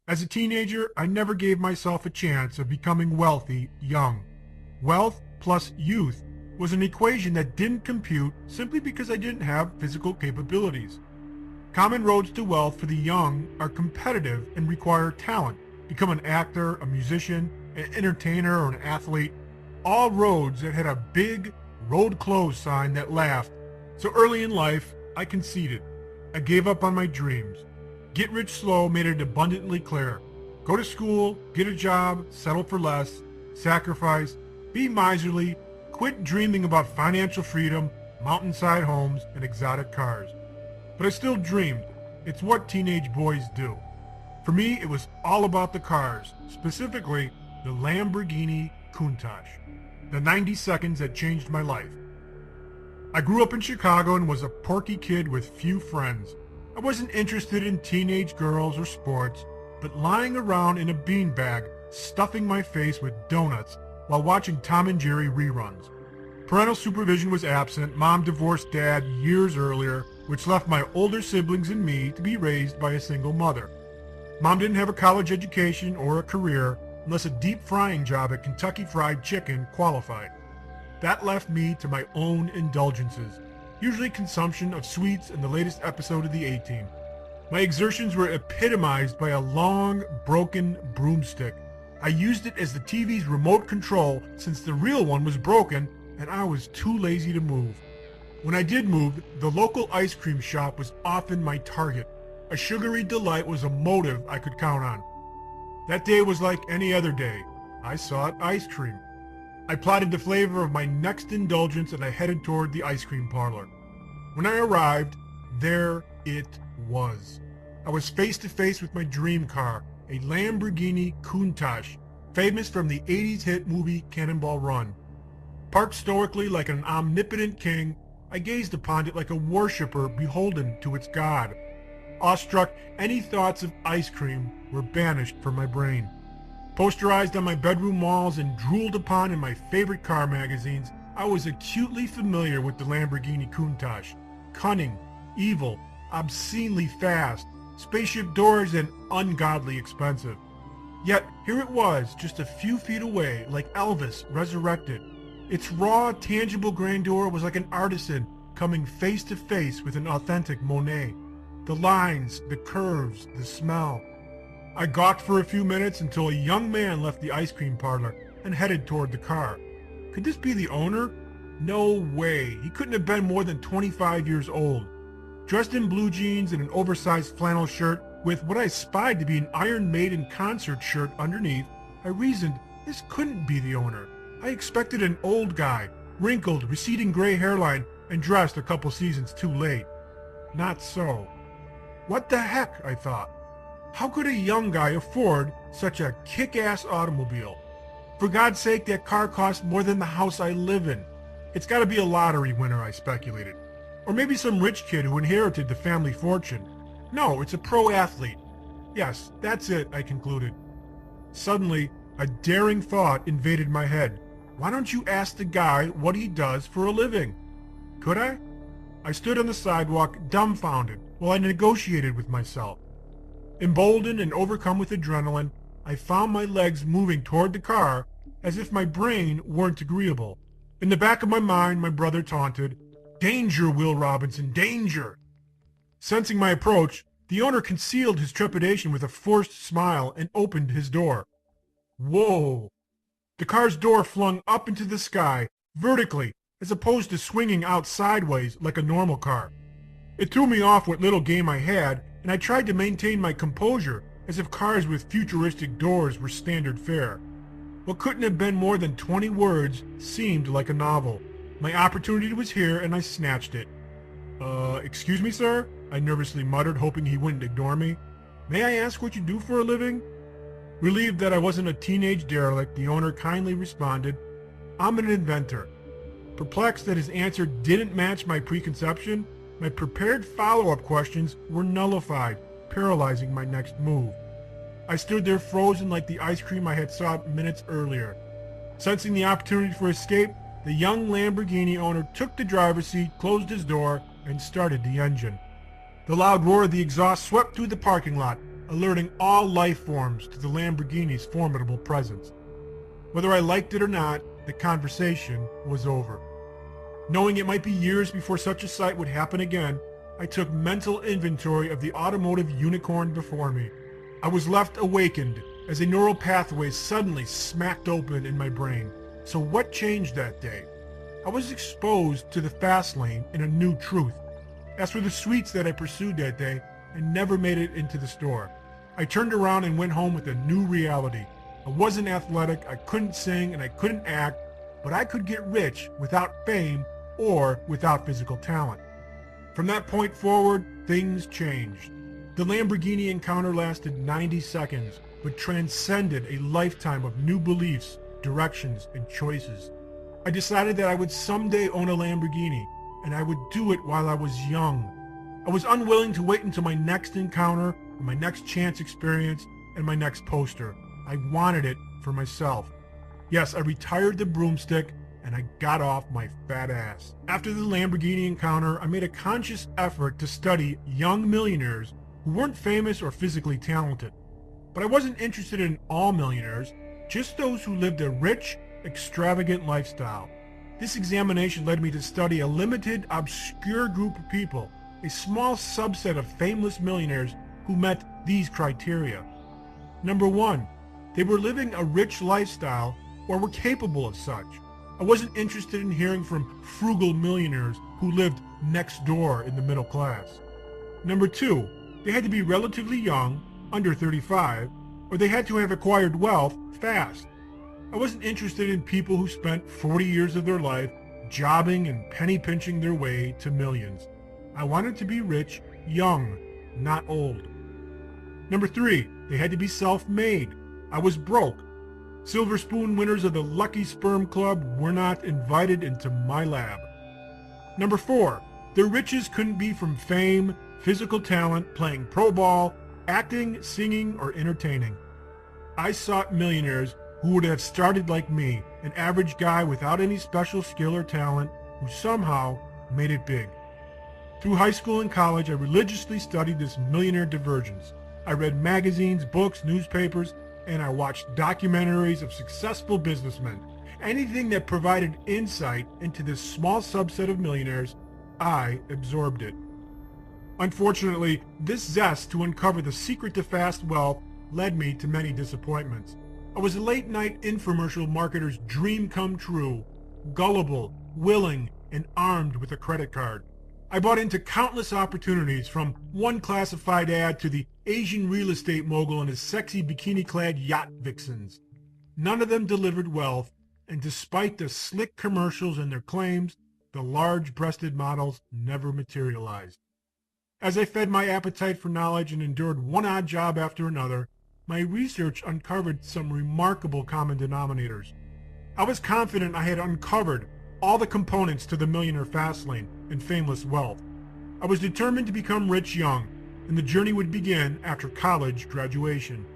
As a teenager, I never gave myself a chance of becoming wealthy young. Wealth plus youth was an equation that didn't compute simply because I didn't have physical capabilities. Common roads to wealth for the young are competitive and require talent. Become an actor, a musician, an entertainer, or an athlete. All roads that had a big "road closed" sign that laughed. So early in life, I conceded. I gave up on my dreams. Get rich slow made it abundantly clear. Go to school, get a job, settle for less, sacrifice, be miserly, quit dreaming about financial freedom, mountainside homes, and exotic cars. But I still dreamed. It's what teenage boys do. For me, it was all about the cars, specifically the Lamborghini Countach, the 90 seconds that changed my life. I grew up in Chicago and was a porky kid with few friends. I wasn't interested in teenage girls or sports, but lying around in a beanbag, stuffing my face with donuts while watching Tom and Jerry reruns. Parental supervision was absent. Mom divorced Dad years earlier, which left my older siblings and me to be raised by a single mother. Mom didn't have a college education or a career unless a deep frying job at Kentucky Fried Chicken qualified. That left me to my own indulgences, usually consumption of sweets and the latest episode of the A-Team. My exertions were epitomized by a long, broken broomstick. I used it as the TV's remote control since the real one was broken and I was too lazy to move. When I did move, the local ice cream shop was often my target. A sugary delight was a motive I could count on. That day was like any other day. I sought ice cream. I plotted the flavor of my next indulgence and I headed toward the ice cream parlor. When I arrived, there it was. I was face to face with my dream car, a Lamborghini Countach, famous from the 80s hit movie Cannonball Run. Parked stoically like an omnipotent king, I gazed upon it like a worshiper beholden to its god. Awestruck, any thoughts of ice cream were banished from my brain. Posterized on my bedroom walls and drooled upon in my favorite car magazines, I was acutely familiar with the Lamborghini Countach. Cunning, evil, obscenely fast, spaceship doors, and ungodly expensive. Yet here it was, just a few feet away, like Elvis resurrected. Its raw, tangible grandeur was like an artisan coming face to face with an authentic Monet. The lines, the curves, the smell. I gawked for a few minutes until a young man left the ice cream parlor and headed toward the car. Could this be the owner? No way. He couldn't have been more than 25 years old. Dressed in blue jeans and an oversized flannel shirt with what I spied to be an Iron Maiden concert shirt underneath, I reasoned this couldn't be the owner. I expected an old guy, wrinkled, receding gray hairline, and dressed a couple seasons too late. Not so. What the heck, I thought. How could a young guy afford such a kick-ass automobile? For God's sake, that car costs more than the house I live in. It's got to be a lottery winner, I speculated. Or maybe some rich kid who inherited the family fortune. No, it's a pro athlete. Yes, that's it, I concluded. Suddenly, a daring thought invaded my head. Why don't you ask the guy what he does for a living? Could I? I stood on the sidewalk, dumbfounded, while I negotiated with myself. Emboldened and overcome with adrenaline, I found my legs moving toward the car as if my brain weren't agreeable. In the back of my mind, my brother taunted, "Danger, Will Robinson, danger!" Sensing my approach, the owner concealed his trepidation with a forced smile and opened his door. Whoa! The car's door flung up into the sky, vertically, as opposed to swinging out sideways like a normal car. It threw me off what little game I had, and I tried to maintain my composure as if cars with futuristic doors were standard fare. What couldn't have been more than 20 words seemed like a novel. My opportunity was here, and I snatched it. Excuse me, sir?" I nervously muttered, hoping he wouldn't ignore me. "May I ask what you do for a living?" Relieved that I wasn't a teenage derelict, the owner kindly responded, "I'm an inventor." Perplexed that his answer didn't match my preconception, my prepared follow-up questions were nullified, paralyzing my next move. I stood there frozen like the ice cream I had sought minutes earlier. Sensing the opportunity for escape, the young Lamborghini owner took the driver's seat, closed his door, and started the engine. The loud roar of the exhaust swept through the parking lot, alerting all life forms to the Lamborghini's formidable presence. Whether I liked it or not, the conversation was over. Knowing it might be years before such a sight would happen again, I took mental inventory of the automotive unicorn before me. I was left awakened as a neural pathway suddenly smacked open in my brain. So what changed that day? I was exposed to the fast lane in a new truth. As for the sweets that I pursued that day, I never made it into the store. I turned around and went home with a new reality. I wasn't athletic, I couldn't sing, and I couldn't act, but I could get rich without fame or without physical talent. From that point forward, things changed. The Lamborghini encounter lasted 90 seconds, but transcended a lifetime of new beliefs, directions, and choices. I decided that I would someday own a Lamborghini, and I would do it while I was young. I was unwilling to wait until my next encounter, or my next chance experience, and my next poster. I wanted it for myself. Yes, I retired the broomstick, and I got off my fat ass. After the Lamborghini encounter, I made a conscious effort to study young millionaires who weren't famous or physically talented. But I wasn't interested in all millionaires, just those who lived a rich, extravagant lifestyle. This examination led me to study a limited, obscure group of people, a small subset of famous millionaires who met these criteria. Number one, they were living a rich lifestyle or were capable of such. I wasn't interested in hearing from frugal millionaires who lived next door in the middle class. Number two, they had to be relatively young, under 35, or they had to have acquired wealth fast. I wasn't interested in people who spent 40 years of their life jobbing and penny pinching their way to millions. I wanted to be rich young, not old. Number three, they had to be self-made. I was broke. Silver spoon winners of the Lucky Sperm Club were not invited into my lab. Number four, their riches couldn't be from fame, physical talent, playing pro ball, acting, singing, or entertaining. I sought millionaires who would have started like me, an average guy without any special skill or talent who somehow made it big. Through high school and college, I religiously studied this millionaire divergence. I read magazines, books, newspapers, and I watched documentaries of successful businessmen. Anything that provided insight into this small subset of millionaires, I absorbed it. Unfortunately, this zest to uncover the secret to fast wealth led me to many disappointments. I was a late-night infomercial marketer's dream come true, gullible, willing, and armed with a credit card. I bought into countless opportunities, from one classified ad to the Asian real estate mogul and his sexy bikini-clad yacht vixens. None of them delivered wealth, and despite the slick commercials and their claims, the large-breasted models never materialized. As I fed my appetite for knowledge and endured one odd job after another, my research uncovered some remarkable common denominators. I was confident I had uncovered all the components to the millionaire fast lane and fameless wealth. I was determined to become rich young, and the journey would begin after college graduation.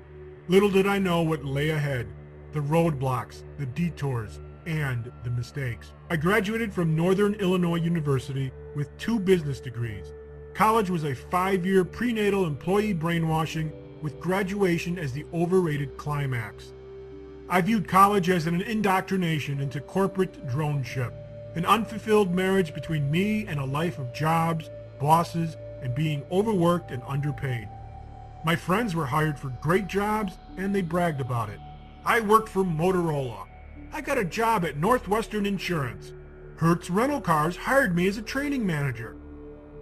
Little did I know what lay ahead, the roadblocks, the detours, and the mistakes. I graduated from Northern Illinois University with 2 business degrees. College was a 5-year prenatal employee brainwashing with graduation as the overrated climax. I viewed college as an indoctrination into corporate droneship, an unfulfilled marriage between me and a life of jobs, bosses, and being overworked and underpaid. My friends were hired for great jobs, and they bragged about it. I worked for Motorola. I got a job at Northwestern Insurance. Hertz Rental Cars hired me as a training manager.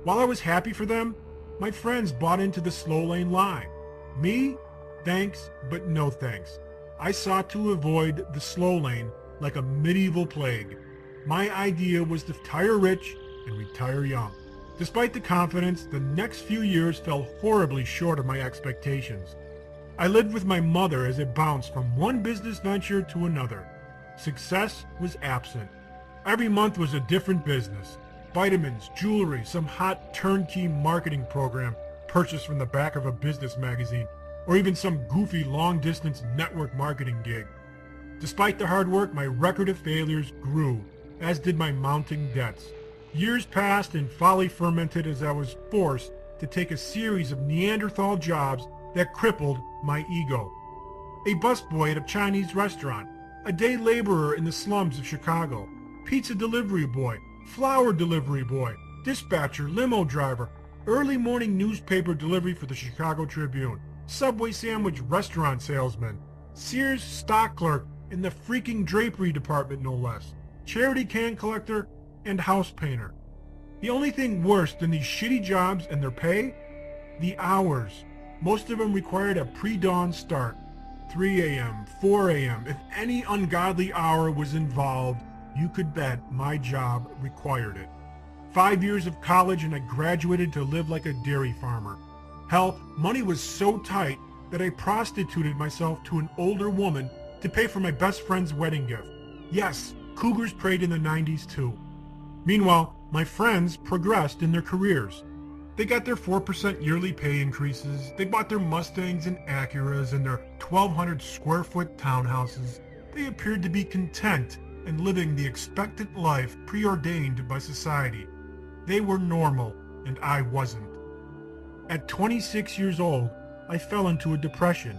While I was happy for them, my friends bought into the slow lane line. Me, thanks, but no thanks. I sought to avoid the slow lane like a medieval plague. My idea was to retire rich and retire young. Despite the confidence, the next few years fell horribly short of my expectations. I lived with my mother as it bounced from one business venture to another. Success was absent. Every month was a different business. Vitamins, jewelry, some hot turnkey marketing program purchased from the back of a business magazine, or even some goofy long-distance network marketing gig. Despite the hard work, my record of failures grew, as did my mounting debts. Years passed and folly fermented as I was forced to take a series of Neanderthal jobs that crippled my ego. A busboy at a Chinese restaurant, a day laborer in the slums of Chicago, pizza delivery boy, flower delivery boy, dispatcher, limo driver, early morning newspaper delivery for the Chicago Tribune, Subway sandwich restaurant salesman, Sears stock clerk in the freaking drapery department no less, charity can collector, and house painter. The only thing worse than these shitty jobs and their pay? The hours. Most of them required a pre-dawn start. 3 a.m., 4 a.m. If any ungodly hour was involved, you could bet my job required it. 5 years of college and I graduated to live like a dairy farmer. Hell, money was so tight that I prostituted myself to an older woman to pay for my best friend's wedding gift. Yes, cougars preyed in the 90s too. Meanwhile, my friends progressed in their careers. They got their 4% yearly pay increases, they bought their Mustangs and Acuras and their 1,200 square foot townhouses. They appeared to be content and living the expectant life preordained by society. They were normal, and I wasn't. At 26 years old, I fell into a depression.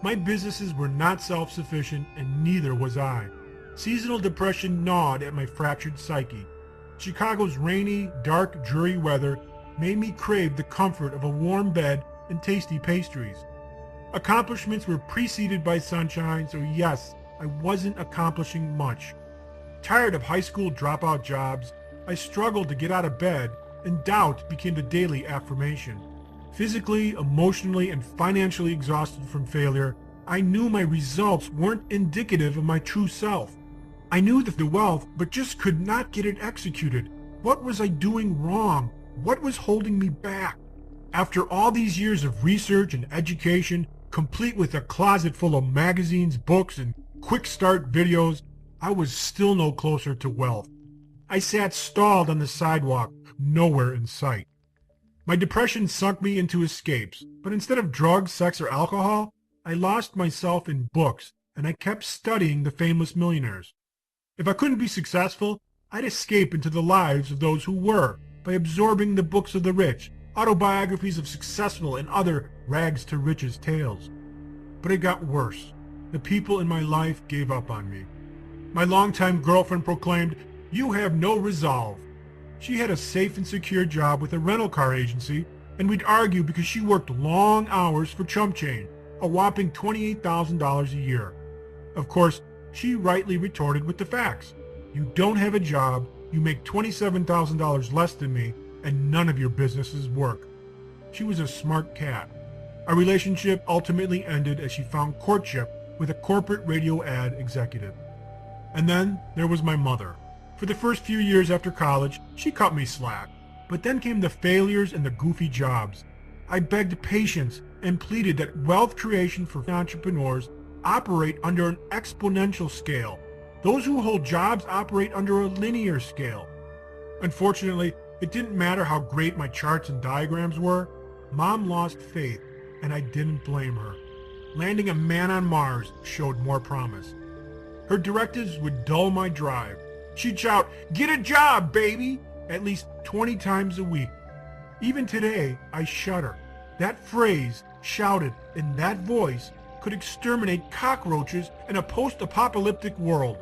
My businesses were not self-sufficient, and neither was I. Seasonal depression gnawed at my fractured psyche. Chicago's rainy, dark, dreary weather made me crave the comfort of a warm bed and tasty pastries. Accomplishments were preceded by sunshine, so yes, I wasn't accomplishing much. Tired of high school dropout jobs, I struggled to get out of bed, and doubt became the daily affirmation. Physically, emotionally, and financially exhausted from failure, I knew my results weren't indicative of my true self. I knew the wealth, but just could not get it executed. What was I doing wrong? What was holding me back? After all these years of research and education, complete with a closet full of magazines, books, and quick start videos, I was still no closer to wealth. I sat stalled on the sidewalk, nowhere in sight. My depression sunk me into escapes, but instead of drugs, sex, or alcohol, I lost myself in books, and I kept studying the famous millionaires. If I couldn't be successful, I'd escape into the lives of those who were, by absorbing the books of the rich, autobiographies of successful and other rags-to-riches tales. But it got worse. The people in my life gave up on me. My longtime girlfriend proclaimed, "You have no resolve." She had a safe and secure job with a rental car agency, and we'd argue because she worked long hours for chump change, a whopping $28,000 a year. Of course, she rightly retorted with the facts. You don't have a job, you make $27,000 less than me, and none of your businesses work. She was a smart cat. Our relationship ultimately ended as she found courtship with a corporate radio ad executive. And then there was my mother. For the first few years after college, she cut me slack. But then came the failures and the goofy jobs. I begged patience and pleaded that wealth creation for entrepreneurs operate under an exponential scale. Those who hold jobs operate under a linear scale. Unfortunately, it didn't matter how great my charts and diagrams were. Mom lost faith, and I didn't blame her. Landing a man on Mars showed more promise. Her directives would dull my drive. She'd shout, "Get a job, baby!" at least 20 times a week. Even today, I shudder. That phrase, shouted in that voice, could exterminate cockroaches in a post-apocalyptic world.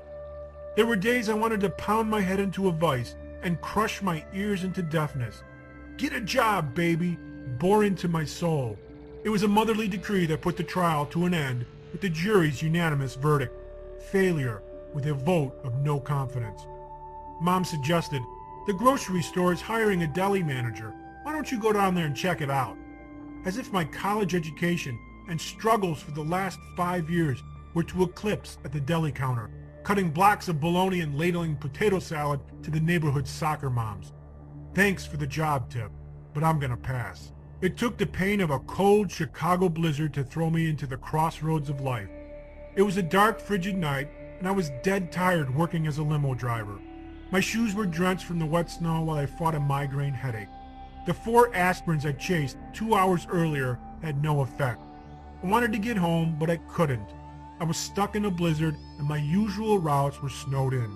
There were days I wanted to pound my head into a vice and crush my ears into deafness. "Get a job, baby!" bore into my soul. It was a motherly decree that put the trial to an end with the jury's unanimous verdict. Failure with a vote of no confidence. Mom suggested, "The grocery store is hiring a deli manager. Why don't you go down there and check it out?" As if my college education and struggles for the last 5 years were to eclipse at the deli counter, cutting blocks of bologna and ladling potato salad to the neighborhood soccer moms. Thanks for the job tip, but I'm gonna pass. It took the pain of a cold Chicago blizzard to throw me into the crossroads of life. It was a dark, frigid night, and I was dead tired working as a limo driver. My shoes were drenched from the wet snow while I fought a migraine headache. The 4 aspirins I chased 2 hours earlier had no effect. I wanted to get home, but I couldn't. I was stuck in a blizzard, and my usual routes were snowed in.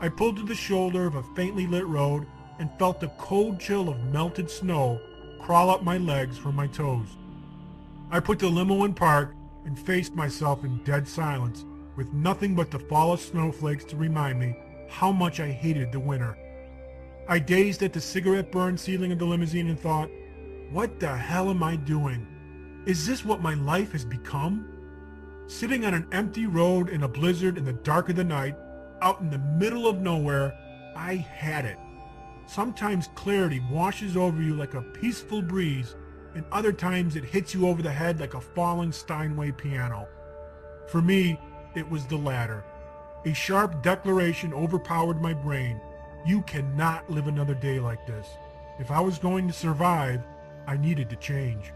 I pulled to the shoulder of a faintly lit road and felt the cold chill of melted snow crawl up my legs from my toes. I put the limo in park and faced myself in dead silence, with nothing but the fall of snowflakes to remind me how much I hated the winter. I gazed at the cigarette-burned ceiling of the limousine and thought, what the hell am I doing? Is this what my life has become? Sitting on an empty road in a blizzard in the dark of the night, out in the middle of nowhere, I had it. Sometimes clarity washes over you like a peaceful breeze, and other times it hits you over the head like a falling Steinway piano. For me, it was the latter. A sharp declaration overpowered my brain. You cannot live another day like this. If I was going to survive, I needed to change.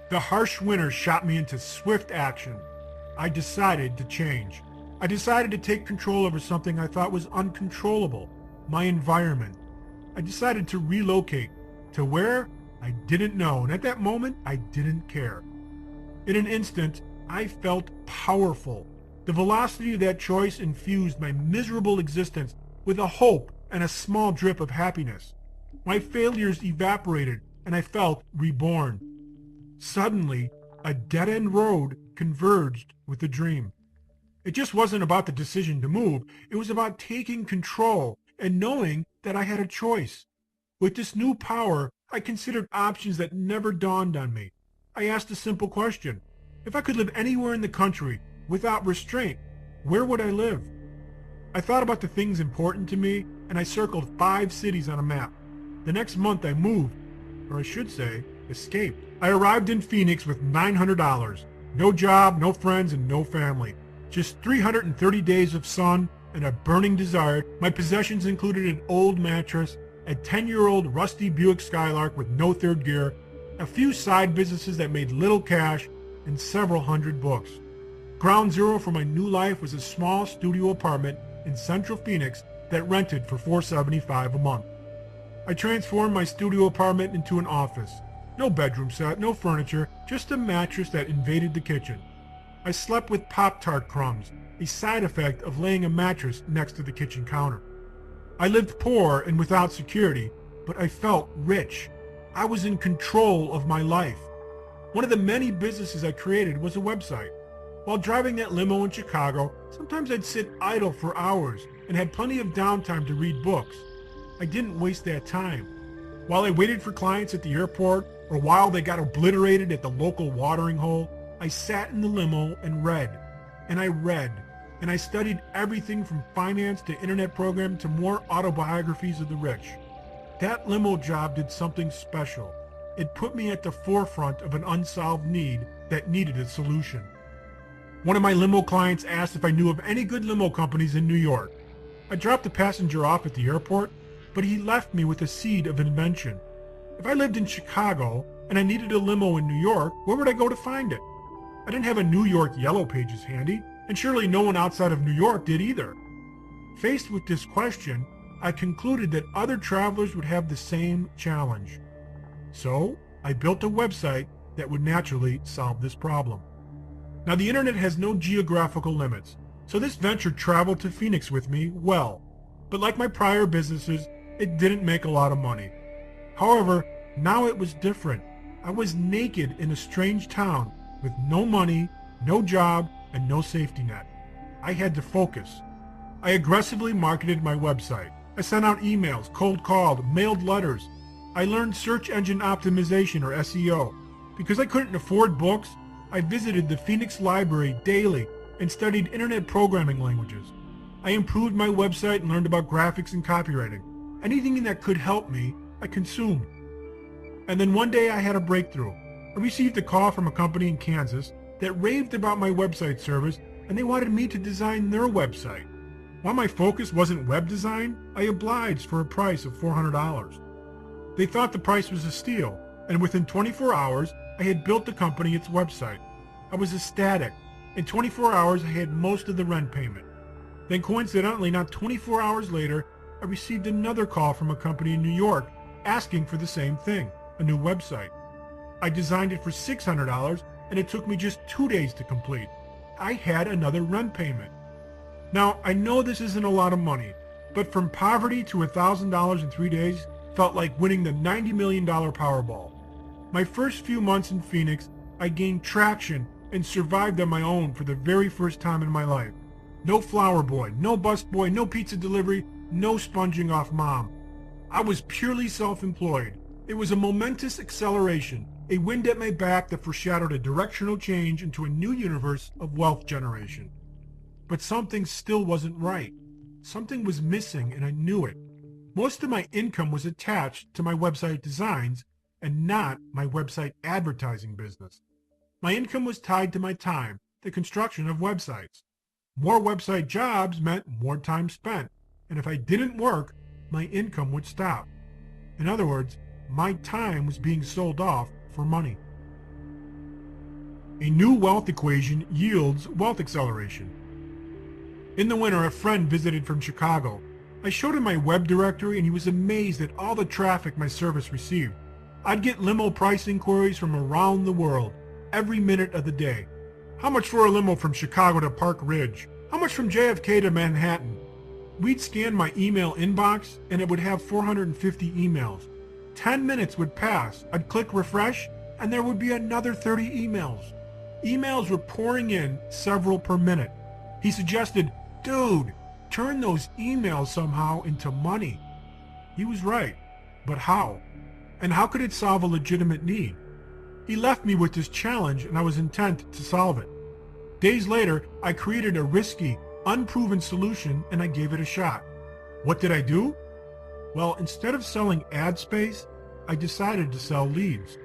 The harsh winter shot me into swift action. I decided to change. I decided to take control over something I thought was uncontrollable, my environment. I decided to relocate. To where? I didn't know, and at that moment, I didn't care. In an instant, I felt powerful. The velocity of that choice infused my miserable existence with a hope and a small drip of happiness. My failures evaporated, and I felt reborn. Suddenly, a dead-end road converged with the dream. It just wasn't about the decision to move. It was about taking control and knowing that I had a choice. With this new power, I considered options that never dawned on me. I asked a simple question. If I could live anywhere in the country without restraint, where would I live? I thought about the things important to me, and I circled 5 cities on a map. The next month I moved, or I should say, escaped. I arrived in Phoenix with $900. No job, no friends, and no family. Just 330 days of sun and a burning desire. My possessions included an old mattress, a 10-year-old rusty Buick Skylark with no third gear, a few side businesses that made little cash, and several hundred books. Ground zero for my new life was a small studio apartment in central Phoenix that rented for $475 a month. I transformed my studio apartment into an office. No bedroom set, no furniture, just a mattress that invaded the kitchen. I slept with Pop-Tart crumbs, a side effect of laying a mattress next to the kitchen counter. I lived poor and without security, but I felt rich. I was in control of my life. One of the many businesses I created was a website. While driving that limo in Chicago, sometimes I'd sit idle for hours and had plenty of downtime to read books. I didn't waste that time. While I waited for clients at the airport, or while they got obliterated at the local watering hole, I sat in the limo and read. And I read. And I studied everything from finance to internet programming to more autobiographies of the rich. That limo job did something special. It put me at the forefront of an unsolved need that needed a solution. One of my limo clients asked if I knew of any good limo companies in New York. I dropped the passenger off at the airport, but he left me with a seed of invention. If I lived in Chicago and I needed a limo in New York, where would I go to find it? I didn't have a New York Yellow Pages handy, and surely no one outside of New York did either. Faced with this question, I concluded that other travelers would have the same challenge. So, I built a website that would naturally solve this problem. Now, the internet has no geographical limits, so this venture traveled to Phoenix with me well. But like my prior businesses, it didn't make a lot of money. However, now it was different. I was naked in a strange town with no money, no job, and no safety net. I had to focus. I aggressively marketed my website. I sent out emails, cold called, mailed letters. I learned search engine optimization, or SEO. Because I couldn't afford books, I visited the Phoenix Library daily and studied internet programming languages. I improved my website and learned about graphics and copywriting. Anything that could help me, I consumed. And then one day I had a breakthrough. I received a call from a company in Kansas that raved about my website service, and they wanted me to design their website. While my focus wasn't web design, I obliged for a price of $400. They thought the price was a steal, and within 24 hours, I had built the company its website. I was ecstatic. In 24 hours, I had most of the rent payment. Then coincidentally, not 24 hours later, I received another call from a company in New York asking for the same thing, a new website. I designed it for $600, and it took me just 2 days to complete. I had another rent payment. Now, I know this isn't a lot of money, but from poverty to $1,000 in 3 days felt like winning the $90 million Powerball. My first few months in Phoenix I gained traction and survived on my own for the very first time in my life. No flower boy, no bus boy, no pizza delivery, no sponging off mom. I was purely self-employed. It was a momentous acceleration, a wind at my back that foreshadowed a directional change into a new universe of wealth generation. But something still wasn't right. Something was missing, and I knew it. Most of my income was attached to my website designs and not my website advertising business. My income was tied to my time, the construction of websites. More website jobs meant more time spent, and if I didn't work, my income would stop. In other words, my time was being sold off for money. A new wealth equation yields wealth acceleration. In the winter, a friend visited from Chicago. I showed him my web directory and he was amazed at all the traffic my service received. I'd get limo price inquiries from around the world, every minute of the day. How much for a limo from Chicago to Park Ridge? How much from JFK to Manhattan? We'd scan my email inbox and it would have 450 emails. 10 minutes would pass, I'd click refresh, and there would be another 30 emails. Emails were pouring in, several per minute. He suggested, "Dude, turn those emails somehow into money." He was right, but how? And how could it solve a legitimate need? He left me with this challenge and I was intent to solve it. Days later, I created a risky, unproven solution and I gave it a shot. What did I do? Well, instead of selling ad space, I decided to sell leads.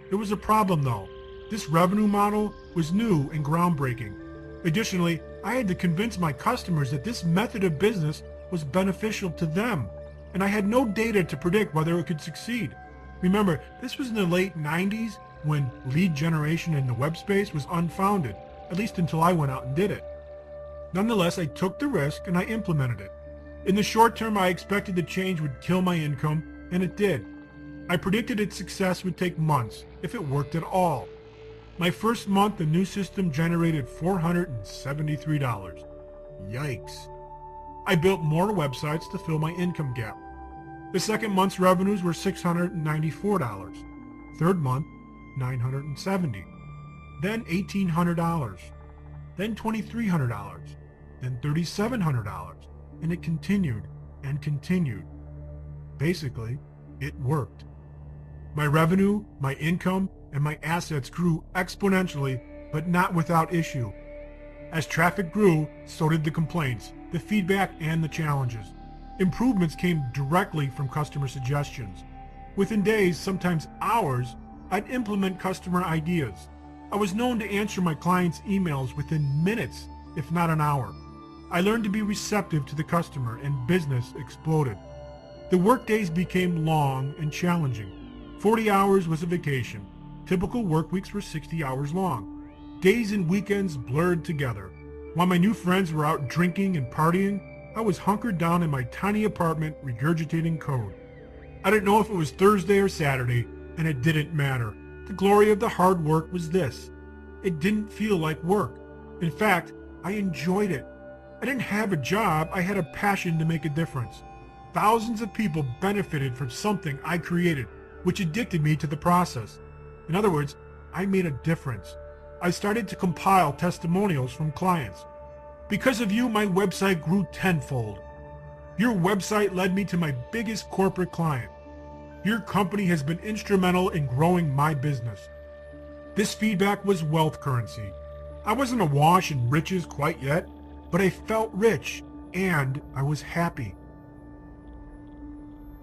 There was a problem though. This revenue model was new and groundbreaking. Additionally, I had to convince my customers that this method of business was beneficial to them, and I had no data to predict whether it could succeed. Remember, this was in the late 90s when lead generation in the web space was unfounded, at least until I went out and did it. Nonetheless, I took the risk and I implemented it. In the short term, I expected the change would kill my income, and it did. I predicted its success would take months, if it worked at all. My first month, the new system generated $473. Yikes. I built more websites to fill my income gap. The second month's revenues were $694. Third month, $970. Then $1,800. Then $2,300. Then $3,700. And it continued and continued. Basically, it worked. My revenue, my income, and my assets grew exponentially, but not without issue. As traffic grew, so did the complaints, the feedback, and the challenges. Improvements came directly from customer suggestions. Within days, sometimes hours, I'd implement customer ideas. I was known to answer my clients' emails within minutes, if not an hour. I learned to be receptive to the customer, and business exploded. The workdays became long and challenging. 40 hours was a vacation. Typical work weeks were 60 hours long. Days and weekends blurred together. While my new friends were out drinking and partying, I was hunkered down in my tiny apartment regurgitating code. I didn't know if it was Thursday or Saturday, and it didn't matter. The glory of the hard work was this: it didn't feel like work. In fact, I enjoyed it. I didn't have a job, I had a passion to make a difference. Thousands of people benefited from something I created, which addicted me to the process. In other words, I made a difference. I started to compile testimonials from clients. Because of you, my website grew tenfold. Your website led me to my biggest corporate client. Your company has been instrumental in growing my business. This feedback was wealth currency. I wasn't awash in riches quite yet, but I felt rich, and I was happy.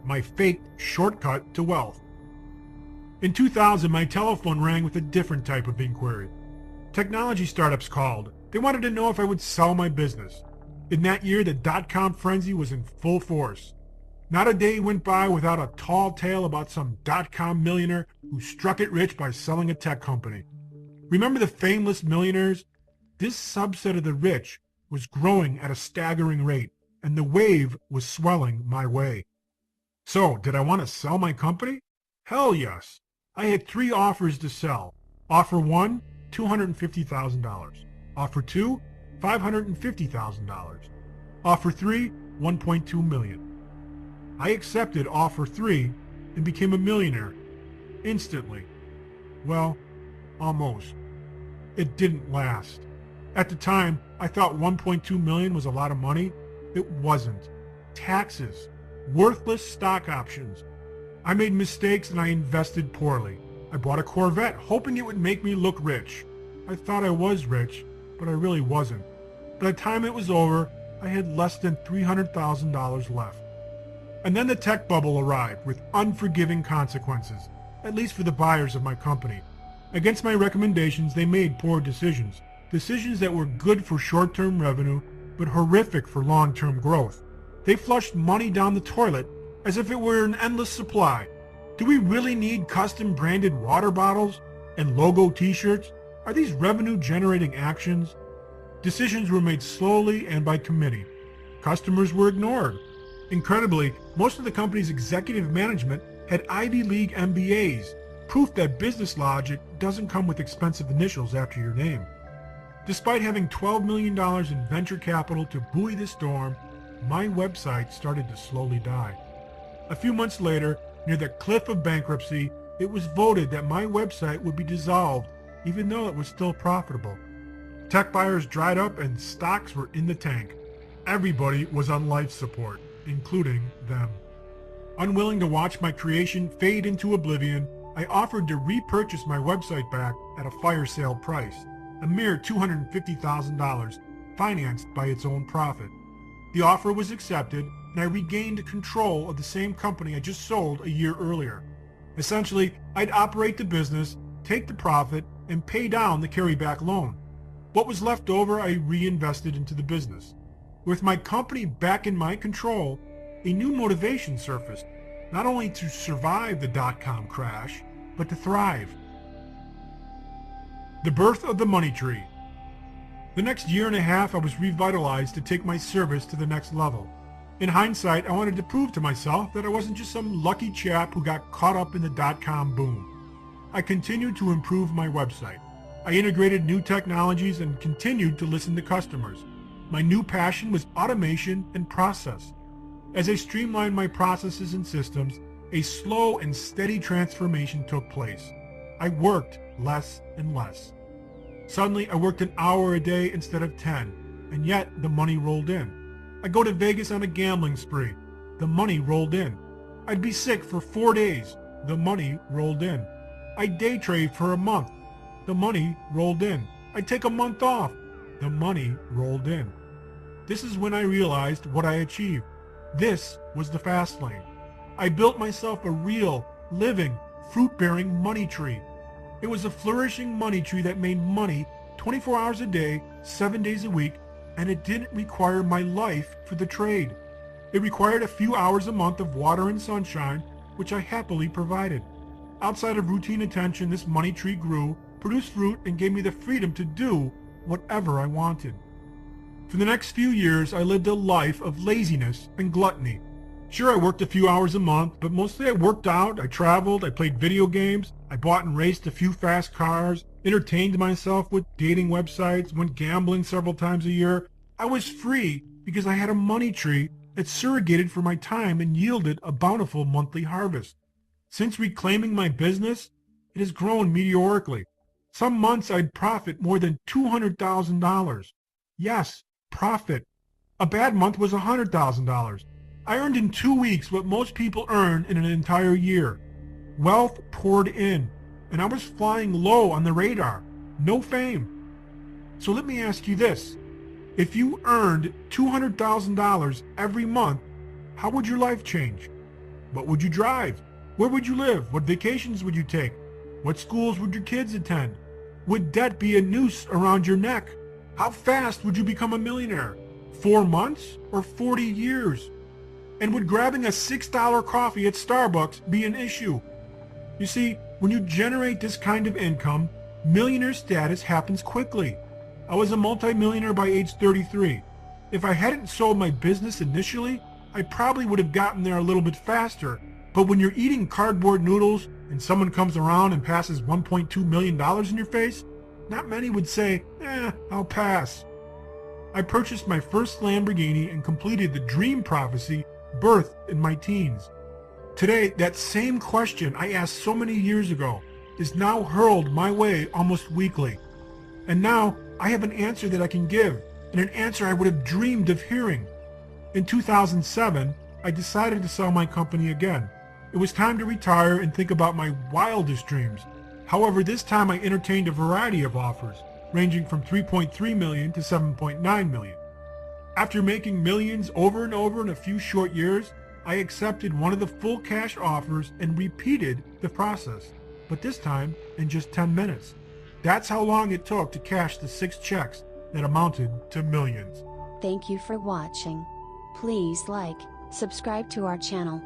My faked shortcut to wealth. In 2000, my telephone rang with a different type of inquiry. Technology startups called. They wanted to know if I would sell my business. In that year, the dot-com frenzy was in full force. Not a day went by without a tall tale about some dot-com millionaire who struck it rich by selling a tech company. Remember the fameless millionaires? This subset of the rich was growing at a staggering rate, and the wave was swelling my way. So, did I want to sell my company? Hell yes. I had 3 offers to sell. Offer 1, $250,000. Offer 2, $550,000. Offer 3, $1.2 million. I accepted offer 3 and became a millionaire instantly. Well, almost. It didn't last. At the time, I thought 1.2 million was a lot of money. It wasn't. Taxes, worthless stock options. I made mistakes and I invested poorly. I bought a Corvette hoping it would make me look rich. I thought I was rich, but I really wasn't. By the time it was over, I had less than $300,000 left. And then the tech bubble arrived with unforgiving consequences, at least for the buyers of my company. Against my recommendations, they made poor decisions. Decisions that were good for short-term revenue, but horrific for long-term growth. They flushed money down the toilet as if it were an endless supply. Do we really need custom branded water bottles and logo t-shirts? Are these revenue-generating actions? Decisions were made slowly and by committee. Customers were ignored. Incredibly, most of the company's executive management had Ivy League MBAs, proof that business logic doesn't come with expensive initials after your name. Despite having $12 million in venture capital to buoy the storm, my website started to slowly die. A few months later, near the cliff of bankruptcy, it was voted that my website would be dissolved, even though it was still profitable. Tech buyers dried up and stocks were in the tank. Everybody was on life support, including them. Unwilling to watch my creation fade into oblivion, I offered to repurchase my website back at a fire sale price, a mere $250,000, financed by its own profit. The offer was accepted, and I regained control of the same company I just sold a year earlier. Essentially, I'd operate the business, take the profit, and pay down the carryback loan. What was left over I reinvested into the business. With my company back in my control, a new motivation surfaced, not only to survive the dot-com crash, but to thrive. The birth of the money tree. The next year and a half I was revitalized to take my service to the next level. In hindsight, I wanted to prove to myself that I wasn't just some lucky chap who got caught up in the dot-com boom. I continued to improve my website. I integrated new technologies and continued to listen to customers. My new passion was automation and process. As I streamlined my processes and systems, a slow and steady transformation took place. I worked less and less. Suddenly, I worked an hour a day instead of 10, and yet the money rolled in. I'd go to Vegas on a gambling spree. The money rolled in. I'd be sick for 4 days. The money rolled in. I'd day trade for a month. The money rolled in. I'd take a month off. The money rolled in. This is when I realized what I achieved. This was the fast lane. I built myself a real, living, fruit-bearing money tree. It was a flourishing money tree that made money 24 hours a day, 7 days a week, and it didn't require my life for the trade. It required a few hours a month of water and sunshine, which I happily provided. Outside of routine attention, this money tree grew, produced fruit, and gave me the freedom to do whatever I wanted. For the next few years, I lived a life of laziness and gluttony. Sure, I worked a few hours a month, but mostly I worked out, I traveled, I played video games, I bought and raced a few fast cars, entertained myself with dating websites, went gambling several times a year. I was free because I had a money tree that surrogated for my time and yielded a bountiful monthly harvest. Since reclaiming my business, it has grown meteorically. Some months I'd profit more than $200,000. Yes, profit. A bad month was $100,000. I earned in 2 weeks what most people earn in an entire year. Wealth poured in, and I was flying low on the radar. No fame. So let me ask you this. If you earned $200,000 every month, how would your life change? What would you drive? Where would you live? What vacations would you take? What schools would your kids attend? Would debt be a noose around your neck? How fast would you become a millionaire? 4 months or 40 years? And would grabbing a $6 coffee at Starbucks be an issue? You see, when you generate this kind of income, millionaire status happens quickly. I was a multimillionaire by age 33. If I hadn't sold my business initially, I probably would have gotten there a little bit faster. But when you're eating cardboard noodles and someone comes around and passes $1.2 million in your face, not many would say, I'll pass. I purchased my first Lamborghini and completed the dream prophecy birthed in my teens. Today, that same question I asked so many years ago, is now hurled my way almost weekly. And now I have an answer that I can give, and an answer I would have dreamed of hearing. In 2007, I decided to sell my company again. It was time to retire and think about my wildest dreams. However, this time I entertained a variety of offers, ranging from $3.3 million to $7.9 million. After making millions over and over in a few short years, I accepted one of the full cash offers and repeated the process, but this time in just 10 minutes. That's how long it took to cash the 6 checks that amounted to millions. Thank you for watching. Please like, subscribe to our channel.